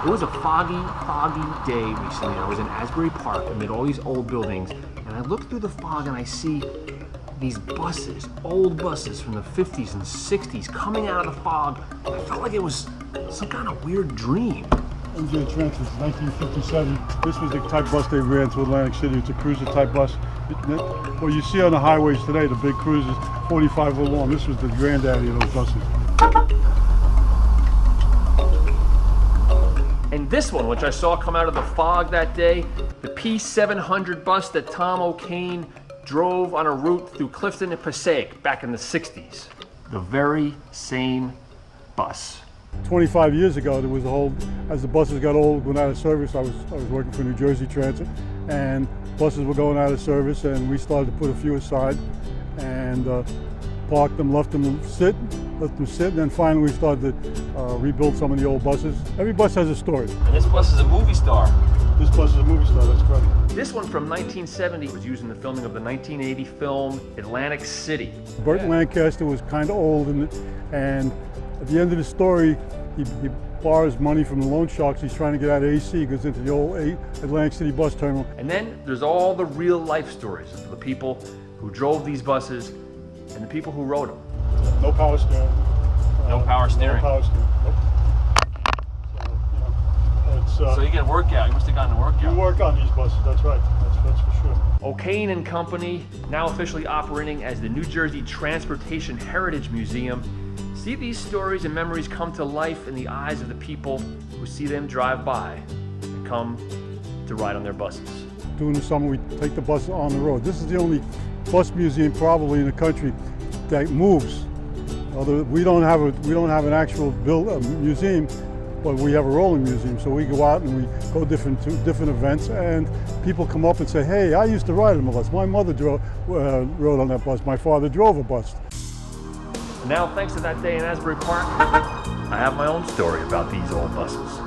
It was a foggy day recently. I was in Asbury Park amid all these old buildings, and I look through the fog and I see these buses, old buses from the 50s and 60s coming out of the fog. I felt like it was some kind of weird dream. MJ Transit's 1957. This was the type bus they ran to Atlantic City. It's a cruiser type bus. What you see on the highways today, the big cruisers, 45 foot long. This was the granddaddy of those buses. And this one, which I saw come out of the fog that day, the P700 bus that Tom O'Kane drove on a route through Clifton and Passaic back in the 60s. The very same bus. 25 years ago, there was a whole, as the buses got old, went out of service, I was working for New Jersey Transit, and buses were going out of service, and we started to put a few aside and parked them, let them sit, and then finally we started to rebuild some of the old buses. Every bus has a story. And this bus is a movie star. This bus is a movie star, that's correct. This one from 1970 was used in the filming of the 1980 film Atlantic City. Burt Lancaster was kind of old, and at the end of the story, he borrows money from the loan sharks. He's trying to get out of AC, goes into the old Atlantic City bus terminal. And then there's all the real life stories of the people who drove these buses and the people who rode them. No power steering. No power steering. No power steering. Nope. So you get a workout. You must have gotten a workout. You work on these buses, that's right. That's for sure. O'Kane and Company, now officially operating as the New Jersey Transportation Heritage Museum. See these stories and memories come to life in the eyes of the people who see them drive by and come to ride on their buses. During the summer, we take the bus on the road. This is the only bus museum probably in the country that moves. Although we don't have an actual museum, but we have a rolling museum. So we go out and we go to different events, and people come up and say, "Hey, I used to ride on a bus. My mother rode on that bus. My father drove a bus." Now, thanks to that day in Asbury Park, I have my own story about these old buses.